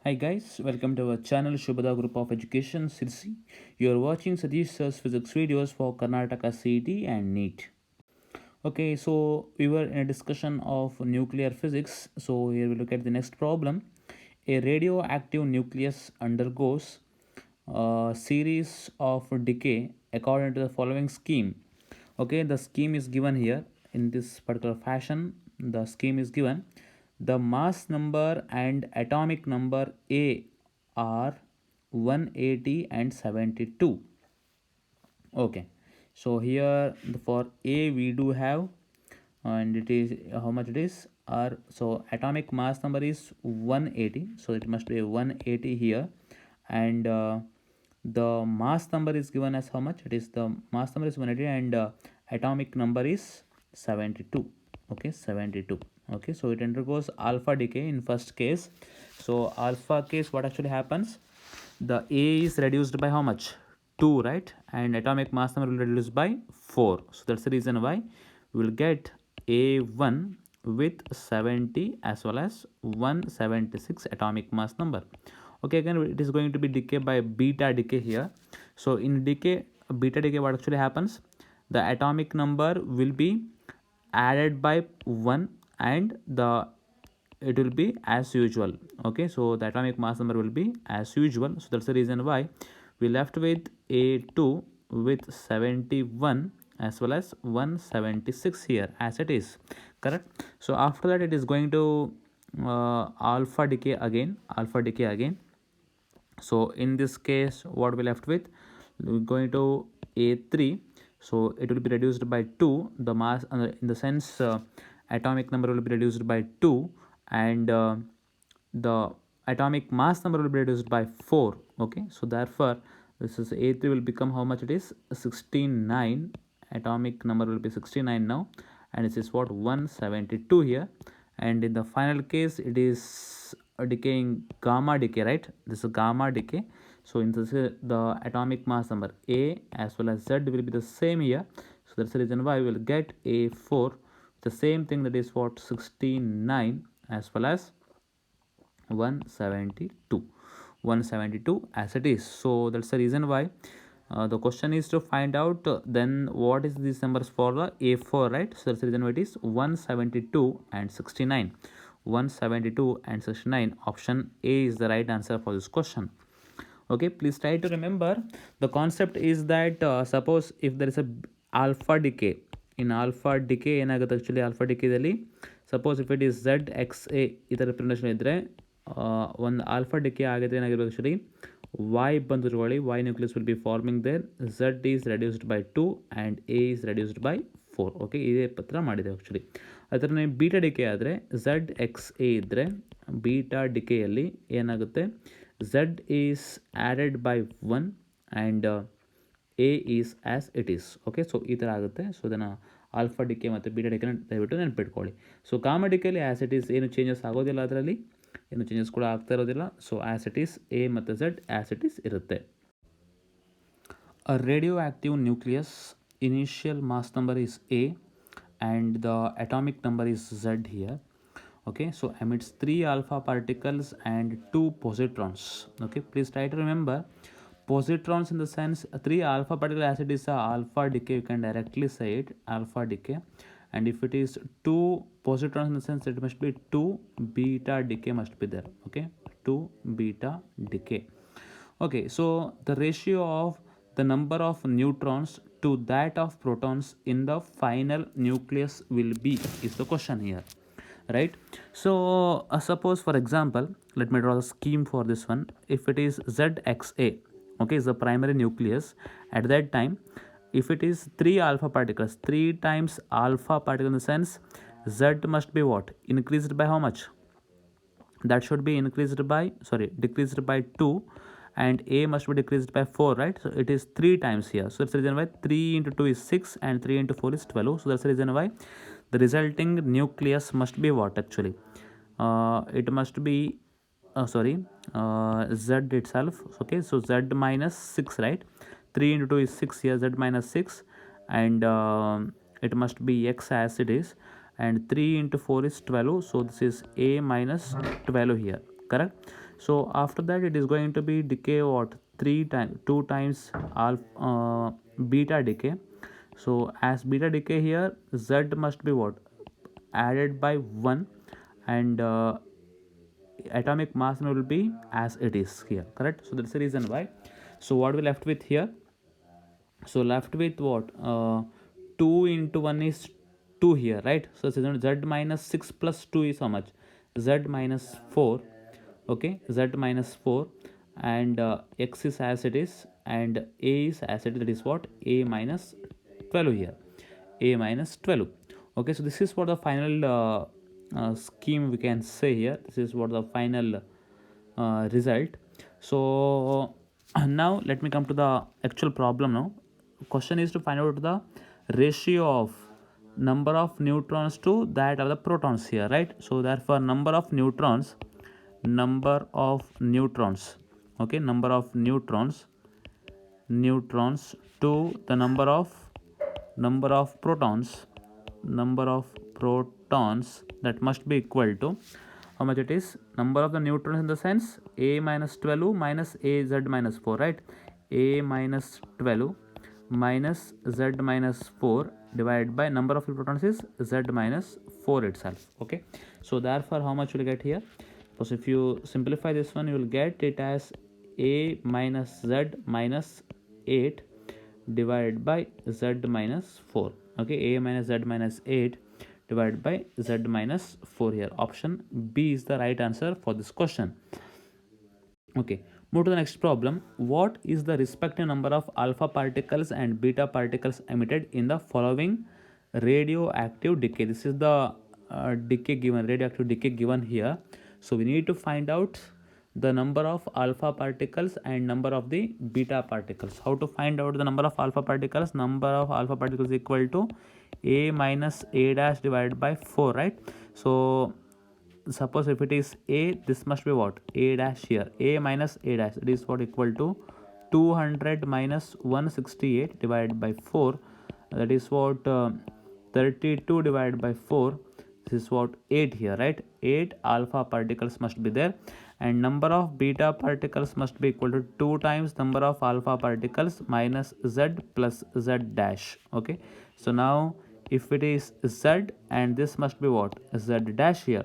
Hi guys, welcome to our channel Shubhada Group of Education Sirsi. You are watching Satish Sir's physics videos for Karnataka CET and NEET. Okay, so we were in a discussion of nuclear physics. So here we look at the next problem. A radioactive nucleus undergoes a series of decay according to the following scheme. Okay, the scheme is given here in this particular fashion. The scheme is given. The mass number and atomic number A are 180 and 72. Okay, so here for A we do have, and it is how much it is r, so atomic mass number is 180, so it must be 180 here. And the mass number is given as how much, it is the mass number is 180, and atomic number is 72. Okay, 72. Okay, so it undergoes alpha decay in first case. So alpha case, what actually happens, the A is reduced by how much, 2, right? And atomic mass number will reduce by 4. So that's the reason why we will get A1 with 70 as well as 176 atomic mass number. Okay, again it is going to be decay by beta decay here. So in decay, beta decay, what actually happens, the atomic number will be added by 1 and the it will be as usual. Okay, so the atomic mass number will be as usual. So that's the reason why we left with A2 with 71 as well as 176 here as it is, correct? So after that it is going to alpha decay again. So in this case what we left with, we're going to A3, so it will be reduced by 2, the mass in the sense atomic number will be reduced by 2, and the atomic mass number will be reduced by 4. Okay, so therefore this is A3 will become how much, it is 69, atomic number will be 69 now, and this is what, 172 here. And in the final case it is decaying gamma decay, right? This is gamma decay. So in this the atomic mass number A as well as Z will be the same here. So that's the reason why we will get A4, the same thing, that is what, 69 as well as 172 as it is. So that's the reason why the question is to find out then what is these numbers for the A4, right? So that's the reason why it is 172 and 69. 172 and 69, option A is the right answer for this question. Okay, please try to remember the concept is that suppose if there is a alpha decay, in alpha decay ಏನಾಗುತ್ತೆ actually alpha decay ದಲ್ಲಿ suppose if it is ZXA ಈ ಥರ representation ಇದ್ದರೆ ಒಂದು alpha DK ಆಗಿದ್ರೆ ಏನಾಗಿರ್ಬೇಕು actually Y ಬಂದು ತಗೊಳ್ಳಿ, Y nucleus will be forming there, Z is reduced by 2 and A is reduced by 4. Okay, ಇದೇ ಪತ್ರ ಮಾಡಿದೆ ಆ್ಯಕ್ಚುಲಿ. ಅದರ ಬೀಟಾ ಡಿಕೆ ಆದರೆ ZXA ಇದ್ದರೆ ಬೀಟಾ ಡಿಕೆಯಲ್ಲಿ ಏನಾಗುತ್ತೆ, Z is added by 1 and A is as it is. Okay, so ಈ ಥರ ಆಗುತ್ತೆ. ಸೊ ಇದನ್ನು ಆಲ್ಫಾ ಡಿಕೆ ಮತ್ತು ಬೀಟಾ ಡಿಕೆನ ದಯವಿಟ್ಟು ನೆನ್ಪಿಟ್ಕೊಳ್ಳಿ. ಸೊ ಗಾಮಾ ಡಿಕೆಯಲ್ಲಿ ಆ್ಯಸ್ ಇಟ್ ಈಸ್ ಏನು ಚೇಂಜಸ್ ಆಗೋದಿಲ್ಲ, ಅದರಲ್ಲಿ ಏನು ಚೇಂಜಸ್ ಕೂಡ ಆಗ್ತಾ ಇರೋದಿಲ್ಲ. So as it is A ಮತ್ತು ಝೆಡ್ ಆ್ಯಸ್ ಇಟ್ ಈಸ್ ಇರುತ್ತೆ. A radioactive nucleus initial mass number is A and the atomic number is Z here. Okay, so emits 3 alpha particles and 2 positrons. Okay, please try to remember positrons in the sense 3 alpha particles, as it is a alpha decay, you can directly say it alpha decay. And if it is 2 positrons in the sense it must be 2 beta decay must be there. Okay, 2 beta decay. Okay, so the ratio of the number of neutrons to that of protons in the final nucleus will be is the question here, right? So suppose for example, let me draw the scheme for this one. If it is ZXA, okay, is the primary nucleus, at that time if it is 3 alpha particles, 3 times alpha particle in the sense Z must be what, increased by how much, that should be increased by, sorry, decreased by 2, and A must be decreased by 4, right? So it is 3 times here. So that's the reason why 3 into 2 is 6 and 3 into 4 is 12. So that's the reason why the resulting nucleus must be what actually, it must be Z itself. Okay, so Z minus 6, right? 3 into 2 is 6 here, Z minus 6, and it must be X as it is, and 3 into 4 is 12, so this is A minus 12 here, correct? So after that it is going to be decay what 2 times beta decay. So as beta decay here, z must be what added by 1, and atomic mass will be as it is here, correct? So that's the reason why. So what we left with here, so left with what 2 into 1 is 2 here, right? So z minus 6 plus 2 is how much? Z minus 4. Okay, z minus 4, and x is as it is, and a is as it is, that is what a minus 12 here, a minus 12. Okay, so this is what the final scheme we can say here. This is what the final result. So now let me come to the actual problem. Now question is to find out the ratio of number of neutrons to that of the protons here, right? So therefore number of neutrons, okay, number of neutrons to the number of protons, that must be equal to how much it is, number of the neutrons in the sense a minus 12 minus a z minus 4, right? A minus 12 minus z minus 4 divided by number of protons is z minus 4 itself. Okay, so therefore how much will you get here? Because if you simplify this one, you will get it as a minus z minus 8 divided by z minus 4. Okay, a minus z minus 8 divided by z minus 4 here. Option B is the right answer for this question. Okay, move to the next problem. What is the respective number of alpha particles and beta particles emitted in the following radioactive decay? This is the decay given, radioactive decay given here. So we need to find out the number of alpha particles and number of the beta particles. How to find out the number of alpha particles? Number of alpha particles is equal to a minus a dash divided by 4, right? So suppose if it is a, this must be what a dash here, a minus a dash, it is what equal to 200 minus 168 divided by 4, that is what 32 divided by 4, this is what 8 here, right? 8 alpha particles must be there, and number of beta particles must be equal to 2 times number of alpha particles minus z plus z dash. Okay, so now if it is z, and this must be what z dash here.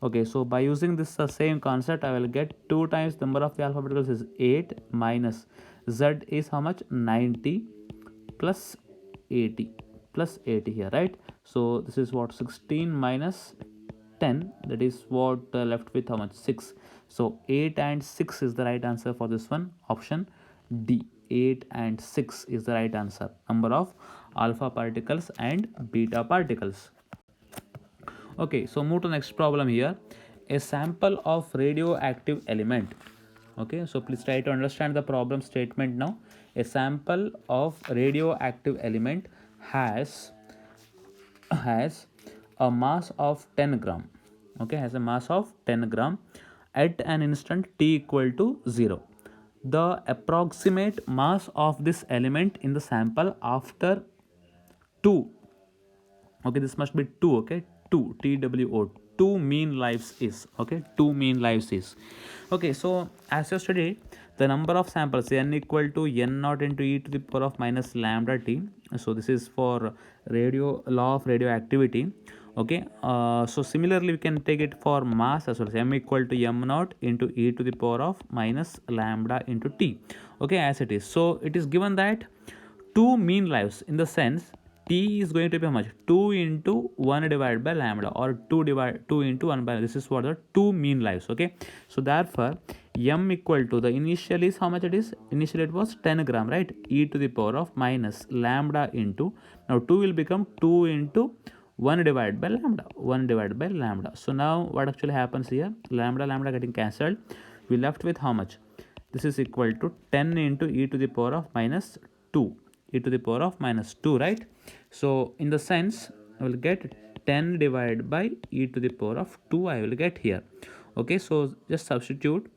Okay, so by using this same concept, I will get 2 times number of the alpha particles is 8 minus z is how much 90 plus 80 here, right? So this is what 16 minus 10, that is what left with how much 6. So 8 and 6 is the right answer for this one. Option D, 8 and 6 is the right answer, number of alpha particles and beta particles. Okay, so move to the next problem here. A sample of radioactive element. Okay, so please try to understand the problem statement now. A sample of radioactive element has a mass of 10 gram. Okay, has a mass of 10 gram at an instant t equal to 0. The approximate mass of this element in the sample after 2, okay, this must be 2, okay, 2 two 2 mean lives is, okay, 2 mean lives is. Okay, so as you studied, the number of samples n equal to n naught into e to the power of minus lambda t. So this is for law of radioactivity. Okay, so similarly we can take it for mass as well. So m equal to m naught into e to the power of minus lambda into t. Okay, as it is. So it is given that 2 mean lives, in the sense t is going to be how much 2 into 1 divided by lambda, or 2 into 1 by, this is what the 2 mean lives. Okay, so therefore m equal to the initial is how much it is, initially it was 10 gram, right? E to the power of minus lambda into, now 2 will become 2 into 1 divided by lambda. So now what actually happens here, lambda getting cancelled, we left with how much, this is equal to 10 into e to the power of minus 2, e to the power of minus 2, right? So in the sense I will get 10 divided by e to the power of 2 I will get here. Okay, so just substitute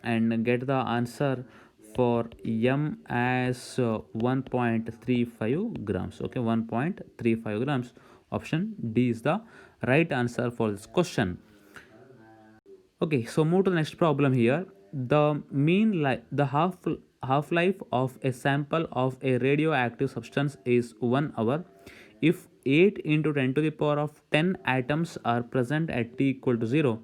and get the answer for m as 1.35 grams. Okay, 1.35 grams. Option D is the right answer for this question. Okay, so move to the next problem here. The half life of a sample of a radioactive substance is 1 hour. If 8 into 10 to the power of 10 atoms are present at t equal to 0,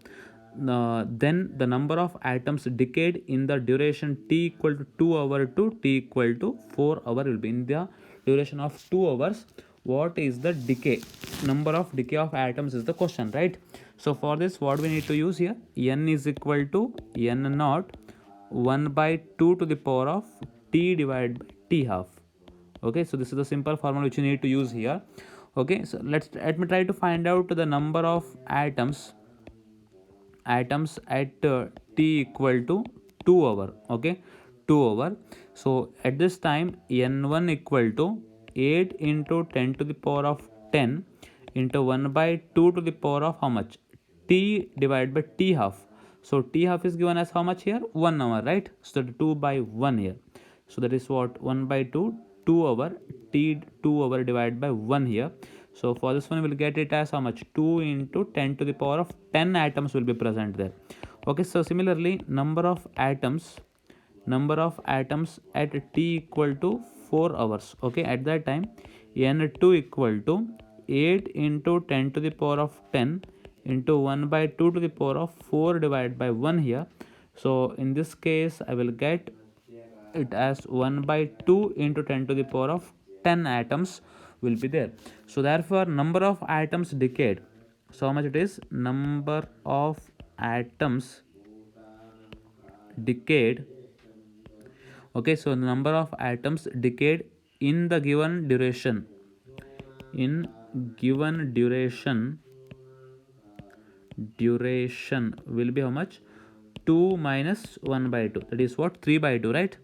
then the number of atoms decayed in the duration t equal to 2 hour to t equal to 4 hour will be in the duration of 2 hours. What is the decay? Number of decay of atoms is the question, right? So for this, what we need to use here, n is equal to n naught 1 by 2 to the power of t divided by t half. Okay, so this is the simple formula which you need to use here. Okay, so let me try to find out the number of atoms at t equal to 2 hour. Okay, 2 hour. So at this time n1 equal to 8 into 10 to the power of 10 into 1 by 2 to the power of how much, t divided by t half. So t half is given as how much here, 1 hour, right? So 2 by 1 here. So that is what, 1 by 2, 2 hour, t 2 hour divided by 1 here. So for this one we will get it as how much, 2 into 10 to the power of 10 atoms will be present there. Okay, so similarly number of atoms at t equal to 4 hours. Okay, at that time n2 equal to 8 into 10 to the power of 10 into 1 by 2 to the power of 4 divided by 1 here. So in this case I will get it as 1 by 2 into 10 to the power of 10 atoms will be there. So therefore number of atoms decayed, so how much it is, number of atoms decayed. Okay, so the number of atoms decayed in the given duration, in given duration will be how much, 2 minus 1 by 2, that is what, 3 by 2, right?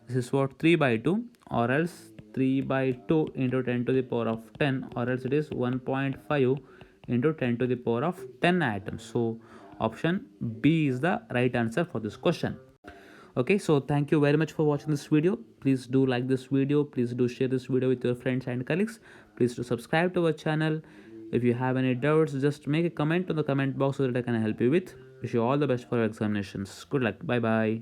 This is what, 3 by 2, or else 3 by 2 into 10 to the power of 10, or else it is 1.5 into 10 to the power of 10 atoms. So option B is the right answer for this question. Okay, so thank you very much for watching this video. Please do like this video, please do share this video with your friends and colleagues, please do subscribe to our channel. If you have any doubts, just make a comment on the comment box so that I can help you with. Wish you all the best for your examinations. Good luck. Bye bye.